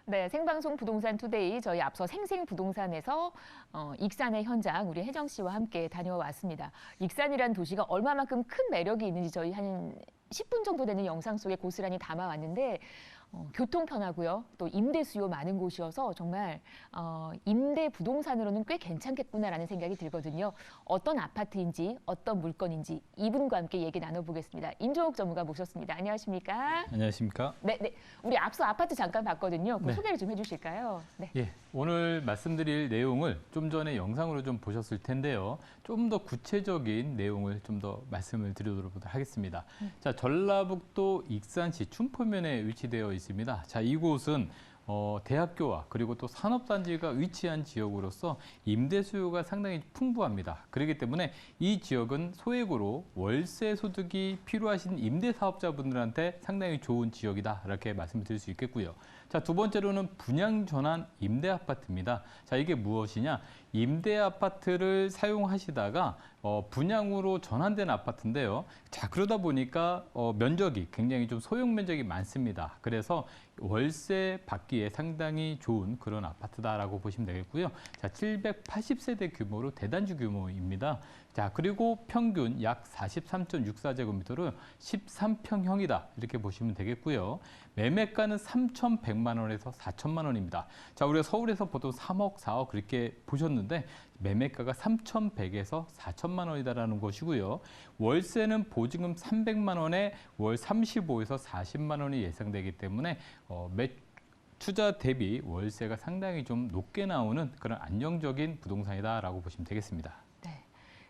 네, 생방송 부동산 투데이 저희 앞서 생생부동산에서 익산의 현장 우리 혜정 씨와 함께 다녀왔습니다. 익산이란 도시가 얼마만큼 큰 매력이 있는지 저희 한 10분 정도 되는 영상 속에 고스란히 담아왔는데 교통 편하고요. 또 임대 수요 많은 곳이어서 정말 임대 부동산으로는 꽤 괜찮겠구나라는 생각이 들거든요. 어떤 아파트인지 어떤 물건인지 이분과 함께 얘기 나눠보겠습니다. 임종욱 전문가 모셨습니다. 안녕하십니까? 안녕하십니까? 네. 우리 앞서 아파트 잠깐 봤거든요. 그 네. 소개를 좀 해주실까요? 네. 예, 오늘 말씀드릴 내용을 좀 전에 영상으로 좀 보셨을 텐데요. 좀 더 구체적인 내용을 좀 더 말씀을 드리도록 하겠습니다. 자, 전라북도 익산시 춘포면에 위치되어 있습니다. 자, 이곳은 대학교와 그리고 또 산업단지가 위치한 지역으로서 임대 수요가 상당히 풍부합니다. 그렇기 때문에 이 지역은 소액으로 월세 소득이 필요하신 임대 사업자분들한테 상당히 좋은 지역이다. 이렇게 말씀드릴 수 있겠고요. 자, 두 번째로는 분양 전환 임대 아파트입니다. 자, 이게 무엇이냐? 임대 아파트를 사용하시다가 분양으로 전환된 아파트인데요. 자, 그러다 보니까 면적이 굉장히 좀 소형 면적이 많습니다. 그래서 월세 받기에 상당히 좋은 그런 아파트다라고 보시면 되겠고요. 자, 780세대 규모로 대단지 규모입니다. 자, 그리고 평균 약 43.64제곱미터로 13평형이다. 이렇게 보시면 되겠고요. 매매가는 3,100만 원에서 4천만 원입니다. 자, 우리가 서울에서 보통 3억, 4억 그렇게 보셨는데 매매가가 3,100에서 4천만 원이다라는 것이고요. 월세는 보증금 300만 원에 월 35에서 40만 원이 예상되기 때문에 투자 대비 월세가 상당히 좀 높게 나오는 그런 안정적인 부동산이다라고 보시면 되겠습니다. 네.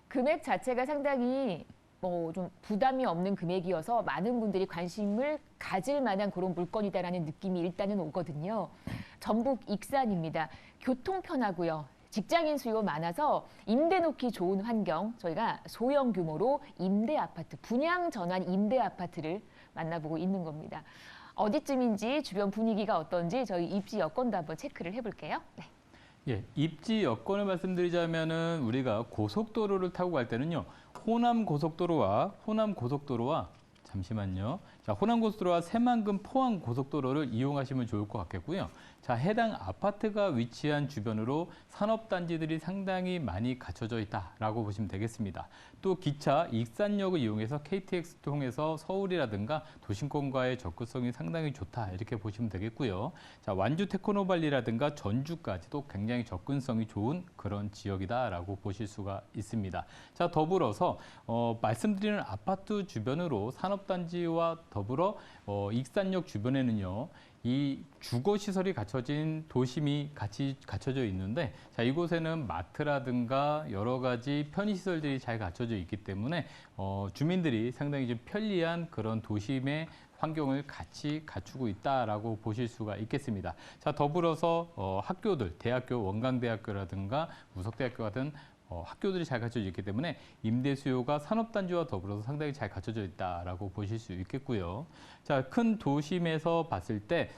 금액 자체가 상당히 좀 부담이 없는 금액이어서 많은 분들이 관심을 가질 만한 그런 물건이다라는 느낌이 일단은 오거든요. 전북 익산입니다. 교통 편하고요. 직장인 수요 많아서 임대 놓기 좋은 환경, 저희가 소형 규모로 임대 아파트, 분양 전환 임대 아파트를 만나보고 있는 겁니다. 어디쯤인지 주변 분위기가 어떤지 저희 입지 여건도 한번 체크를 해볼게요. 네. 예, 입지 여건을 말씀드리자면은 우리가 고속도로를 타고 갈 때는요, 호남 고속도로와 잠시만요. 자, 호남고속도로와 새만금 포항 고속도로를 이용하시면 좋을 것 같겠고요. 자, 해당 아파트가 위치한 주변으로 산업단지들이 상당히 많이 갖춰져 있다라고 보시면 되겠습니다. 또 기차 익산역을 이용해서 KTX 통해서 서울이라든가 도심권과의 접근성이 상당히 좋다 이렇게 보시면 되겠고요. 자, 완주 테크노발리라든가 전주까지도 굉장히 접근성이 좋은 그런 지역이다라고 보실 수가 있습니다. 자, 더불어서 말씀드리는 아파트 주변으로 산업단지와 더불어 익산역 주변에는요. 이 주거시설이 갖춰진 도심이 같이 갖춰져 있는데, 자, 이곳에는 마트라든가 여러 가지 편의시설들이 잘 갖춰져 있기 때문에 주민들이 상당히 좀 편리한 그런 도심의 환경을 같이 갖추고 있다라고 보실 수가 있겠습니다. 자, 더불어서 학교들, 대학교, 원광대학교라든가 무석대학교 같은 학교들이 잘 갖춰져 있기 때문에 임대 수요가 산업단지와 더불어서 상당히 잘 갖춰져 있다라고 보실 수 있겠고요. 자, 큰 도심에서 봤을 때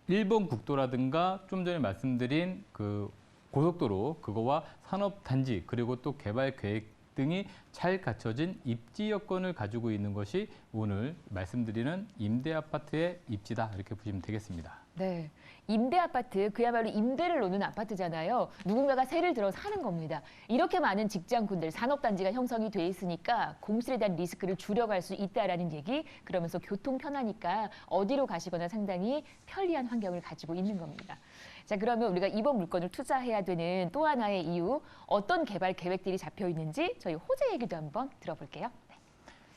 일본 국도라든가 좀 전에 말씀드린 그 고속도로 그거와 산업단지 그리고 또 개발 계획 등이 잘 갖춰진 입지 여건을 가지고 있는 것이 오늘 말씀드리는 임대 아파트의 입지다 이렇게 보시면 되겠습니다. 네, 임대 아파트 그야말로 임대를 놓는 아파트잖아요. 누군가가 세를 들어 사는 겁니다. 이렇게 많은 직장군들, 산업단지가 형성이 돼 있으니까 공실에 대한 리스크를 줄여갈 수 있다라는 얘기. 그러면서 교통 편하니까 어디로 가시거나 상당히 편리한 환경을 가지고 있는 겁니다. 자, 그러면 우리가 이번 물건을 투자해야 되는 또 하나의 이유, 어떤 개발 계획들이 잡혀 있는지 저희 호재 얘기도 한번 들어볼게요. 네.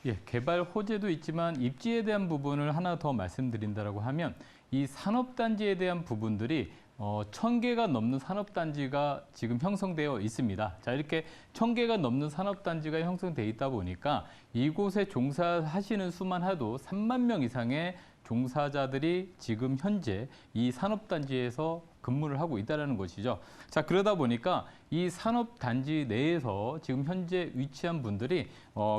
예, 개발 호재도 있지만 입지에 대한 부분을 하나 더 말씀드린다라고 하면 이 산업단지에 대한 부분들이 1,000개가 넘는 산업단지가 지금 형성되어 있습니다. 자, 이렇게 1,000개가 넘는 산업단지가 형성되어 있다 보니까 이곳에 종사하시는 수만 해도 3만 명 이상의 종사자들이 지금 현재 이 산업단지에서 근무를 하고 있다는 것이죠. 자, 그러다 보니까 이 산업단지 내에서 지금 현재 위치한 분들이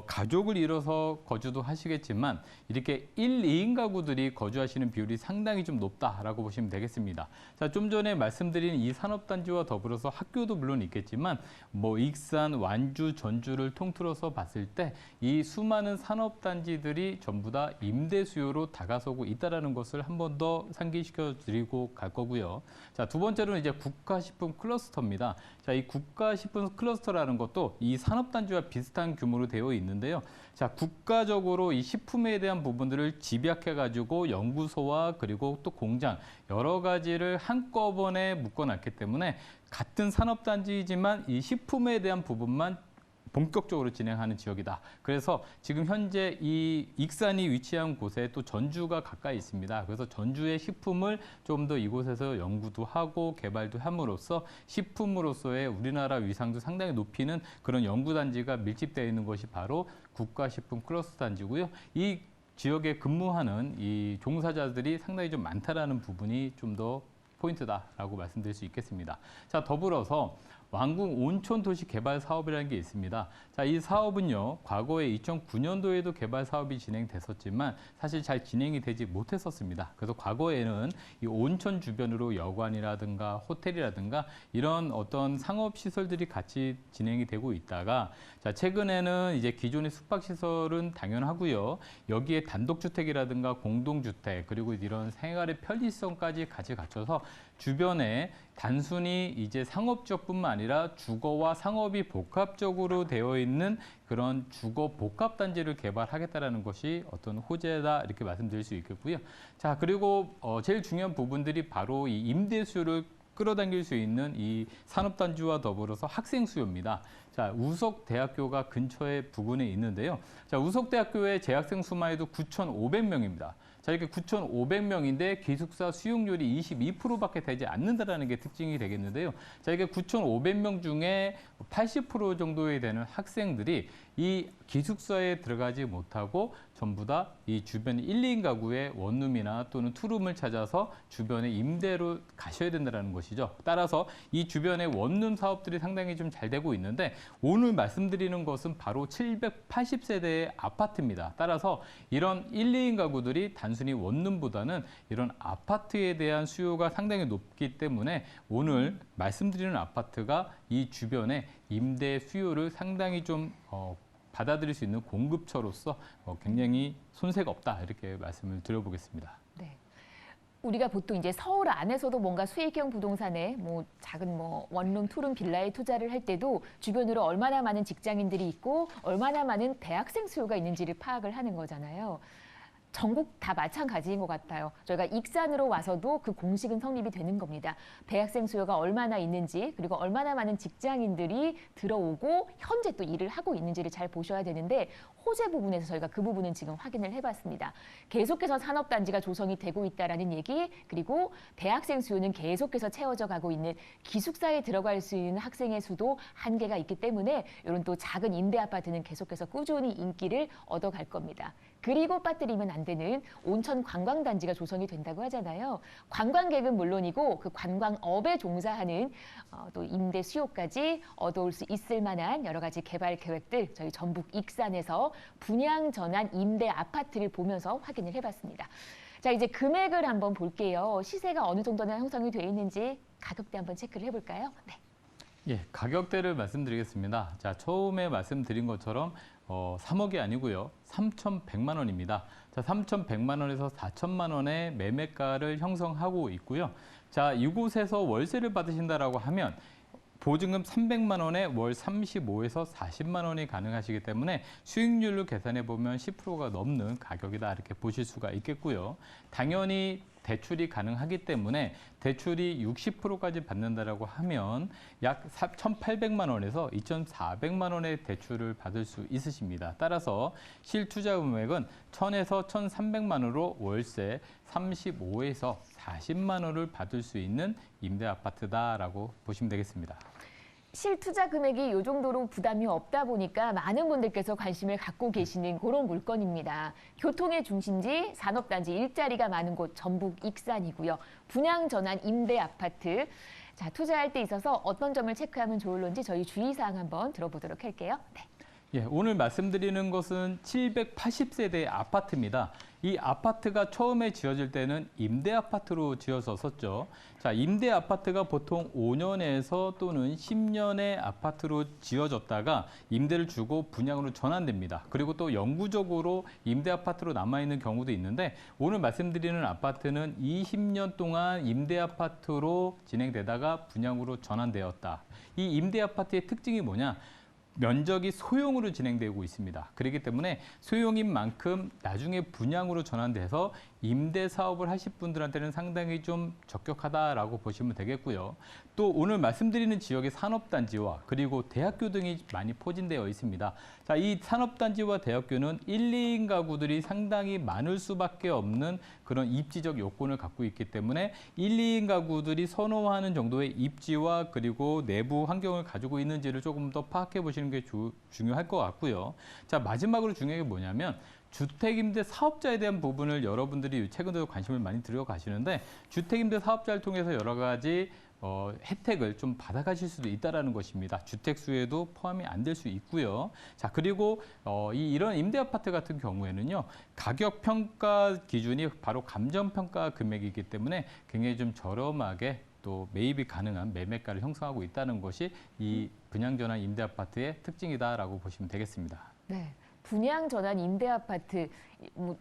가족을 이뤄서 거주도 하시겠지만 이렇게 1, 2인 가구들이 거주하시는 비율이 상당히 좀 높다라고 보시면 되겠습니다. 자, 좀 전에 말씀드린 이 산업단지와 더불어서 학교도 물론 있겠지만 뭐 익산, 완주, 전주를 통틀어서 봤을 때 이 수많은 산업단지들이 전부 다 임대 수요로 다가서고 있다는 것을 한 번 더 상기시켜 드리고 갈 거고요. 자, 두 번째로는 이제 국가식품 클러스터입니다. 자, 이 국가식품 클러스터라는 것도 이 산업단지와 비슷한 규모로 되어 있는데요. 자, 국가적으로 이 식품에 대한 부분들을 집약해가지고 연구소와 그리고 또 공장 여러 가지를 한꺼번에 묶어놨기 때문에 같은 산업단지이지만 이 식품에 대한 부분만 본격적으로 진행하는 지역이다. 그래서 지금 현재 이 익산이 위치한 곳에 또 전주가 가까이 있습니다. 그래서 전주의 식품을 좀 더 이곳에서 연구도 하고 개발도 함으로써 식품으로서의 우리나라 위상도 상당히 높이는 그런 연구단지가 밀집되어 있는 것이 바로 국가식품 클러스터 단지고요. 이 지역에 근무하는 이 종사자들이 상당히 좀 많다라는 부분이 좀 더 포인트다라고 말씀드릴 수 있겠습니다. 자, 더불어서 왕궁 온천도시 개발 사업이라는 게 있습니다. 자, 이 사업은요, 과거에 2009년도에도 개발 사업이 진행됐었지만 사실 잘 진행이 되지 못했었습니다. 그래서 과거에는 이 온천 주변으로 여관이라든가 호텔이라든가 이런 어떤 상업시설들이 같이 진행이 되고 있다가 자, 최근에는 이제 기존의 숙박시설은 당연하고요. 여기에 단독주택이라든가 공동주택 그리고 이런 생활의 편리성까지 같이 갖춰서 주변에 단순히 이제 상업지역뿐만 아니라 주거와 상업이 복합적으로 되어 있는 그런 주거 복합단지를 개발하겠다라는 것이 어떤 호재다 이렇게 말씀드릴 수 있겠고요. 자, 그리고 제일 중요한 부분들이 바로 이 임대 수요를 끌어당길 수 있는 이 산업단지와 더불어서 학생 수요입니다. 자, 우석대학교가 근처에 부근에 있는데요. 자, 우석대학교의 재학생 수만 해도 9,500명입니다. 자, 이렇게 9,500명인데 기숙사 수용률이 22%밖에 되지 않는다는 게 특징이 되겠는데요. 자, 이게 9,500명 중에 80% 정도에 되는 학생들이 이 기숙사에 들어가지 못하고 전부 다 이 주변 1, 2인 가구의 원룸이나 또는 투룸을 찾아서 주변에 임대로 가셔야 된다는 것이죠. 따라서 이 주변의 원룸 사업들이 상당히 좀 잘 되고 있는데 오늘 말씀드리는 것은 바로 780세대의 아파트입니다. 따라서 이런 1, 2인 가구들이 단순히 원룸보다는 이런 아파트에 대한 수요가 상당히 높기 때문에 오늘 말씀드리는 아파트가 이 주변에 임대 수요를 상당히 좀 받아들일 수 있는 공급처로서 굉장히 손색 없다 이렇게 말씀을 드려보겠습니다. 네. 우리가 보통 이제 서울 안에서도 뭔가 수익형 부동산에 뭐 작은 뭐 원룸, 투룸, 빌라에 투자를 할 때도 주변으로 얼마나 많은 직장인들이 있고 얼마나 많은 대학생 수요가 있는지를 파악을 하는 거잖아요. 전국 다 마찬가지인 것 같아요. 저희가 익산으로 와서도 그 공식은 성립이 되는 겁니다. 대학생 수요가 얼마나 있는지 그리고 얼마나 많은 직장인들이 들어오고 현재 또 일을 하고 있는지를 잘 보셔야 되는데 호재 부분에서 저희가 그 부분은 지금 확인을 해봤습니다. 계속해서 산업단지가 조성이 되고 있다는 얘기 그리고 대학생 수요는 계속해서 채워져 가고 있는 기숙사에 들어갈 수 있는 학생의 수도 한계가 있기 때문에 이런 또 작은 임대 아파트는 계속해서 꾸준히 인기를 얻어갈 겁니다. 그리고 빠뜨리면 안 되는 온천 관광단지가 조성이 된다고 하잖아요. 관광객은 물론이고 그 관광업에 종사하는 또 임대 수요까지 얻어올 수 있을 만한 여러 가지 개발 계획들 저희 전북 익산에서 분양 전환 임대 아파트를 보면서 확인을 해봤습니다. 자, 이제 금액을 한번 볼게요. 시세가 어느 정도나 형성이 되어 있는지 가격대 한번 체크를 해볼까요? 네. 예, 가격대를 말씀드리겠습니다. 자, 처음에 말씀드린 것처럼 3억이 아니고요. 3,100만 원입니다. 자, 3,100만 원에서 4천만 원의 매매가를 형성하고 있고요. 자, 이곳에서 월세를 받으신다라고 하면 보증금 300만 원에 월 35에서 40만 원이 가능하시기 때문에 수익률로 계산해 보면 10%가 넘는 가격이다 이렇게 보실 수가 있겠고요. 당연히 대출이 가능하기 때문에 대출이 60%까지 받는다라고 하면 약 1,800만 원에서 2,400만 원의 대출을 받을 수 있으십니다. 따라서 실투자 금액은 1,000에서 1,300만 원으로 월세 35에서 40만 원을 받을 수 있는 임대 아파트다라고 보시면 되겠습니다. 실투자 금액이 이 정도로 부담이 없다 보니까 많은 분들께서 관심을 갖고 계시는 그런 물건입니다. 교통의 중심지, 산업단지, 일자리가 많은 곳 전북 익산이고요. 분양 전환 임대 아파트. 자, 투자할 때 있어서 어떤 점을 체크하면 좋을런지 저희 주의사항 한번 들어보도록 할게요. 네. 예, 오늘 말씀드리는 것은 780세대 아파트입니다. 이 아파트가 처음에 지어질 때는 임대 아파트로 지어졌었죠. 자, 임대 아파트가 보통 5년에서 또는 10년의 아파트로 지어졌다가 임대를 주고 분양으로 전환됩니다. 그리고 또 영구적으로 임대 아파트로 남아있는 경우도 있는데 오늘 말씀드리는 아파트는 20년 동안 임대 아파트로 진행되다가 분양으로 전환되었다. 이 임대 아파트의 특징이 뭐냐? 면적이 소형으로 진행되고 있습니다. 그렇기 때문에 소형인 만큼 나중에 분양으로 전환돼서 임대 사업을 하실 분들한테는 상당히 좀 적격하다라고 보시면 되겠고요. 또 오늘 말씀드리는 지역의 산업단지와 그리고 대학교 등이 많이 포진되어 있습니다. 자, 이 산업단지와 대학교는 1, 2인 가구들이 상당히 많을 수밖에 없는 그런 입지적 요건을 갖고 있기 때문에 1, 2인 가구들이 선호하는 정도의 입지와 그리고 내부 환경을 가지고 있는지를 조금 더 파악해 보시는 게 중요할 것 같고요. 자, 마지막으로 중요한 게 뭐냐면 주택임대 사업자에 대한 부분을 여러분들이 최근에도 관심을 많이 들여가시는데 주택임대 사업자를 통해서 여러 가지 혜택을 좀 받아가실 수도 있다는 것입니다. 주택수에도 포함이 안 될 수 있고요. 자, 그리고 이런 임대아파트 같은 경우에는요. 가격 평가 기준이 바로 감정평가 금액이기 때문에 굉장히 좀 저렴하게 또 매입이 가능한 매매가를 형성하고 있다는 것이 이 분양전환 임대아파트의 특징이다라고 보시면 되겠습니다. 네. 분양 전환 임대 아파트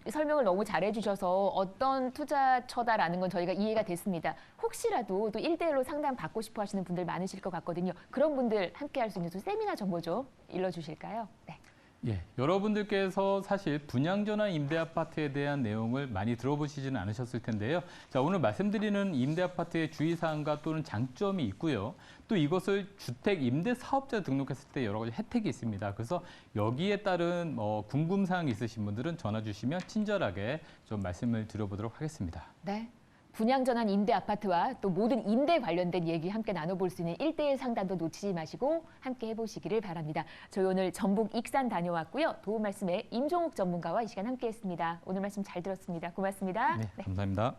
설명을 너무 잘해 주셔서 어떤 투자처다라는 건 저희가 이해가 됐습니다. 혹시라도 또 1대1로 상담 받고 싶어 하시는 분들 많으실 것 같거든요. 그런 분들 함께 할 수 있는 세미나 정보 좀 일러 주실까요? 네. 예, 여러분들께서 사실 분양전환 임대아파트에 대한 내용을 많이 들어보시지는 않으셨을 텐데요. 자, 오늘 말씀드리는 임대아파트의 주의사항과 또는 장점이 있고요. 또 이것을 주택 임대사업자 등록했을 때 여러 가지 혜택이 있습니다. 그래서 여기에 따른 궁금사항이 있으신 분들은 전화 주시면 친절하게 좀 말씀을 드려보도록 하겠습니다. 네. 분양 전환 임대 아파트와 또 모든 임대 관련된 얘기 함께 나눠볼 수 있는 1대1 상담도 놓치지 마시고 함께 해보시기를 바랍니다. 저희 오늘 전북 익산 다녀왔고요. 도움 말씀에 임종욱 전문가와 이 시간 함께했습니다. 오늘 말씀 잘 들었습니다. 고맙습니다. 네, 감사합니다.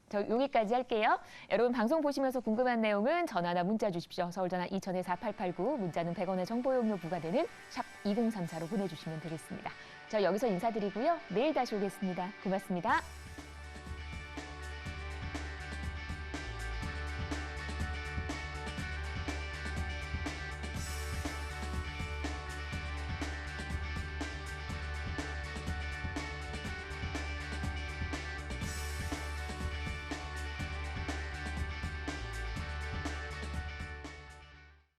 저 여기까지 할게요. 여러분 방송 보시면서 궁금한 내용은 전화나 문자 주십시오. 서울전화 2000-4889 문자는 100원의 정보용료 부과되는 샵 2034로 보내주시면 되겠습니다. 저 여기서 인사드리고요. 내일 다시 오겠습니다. 고맙습니다.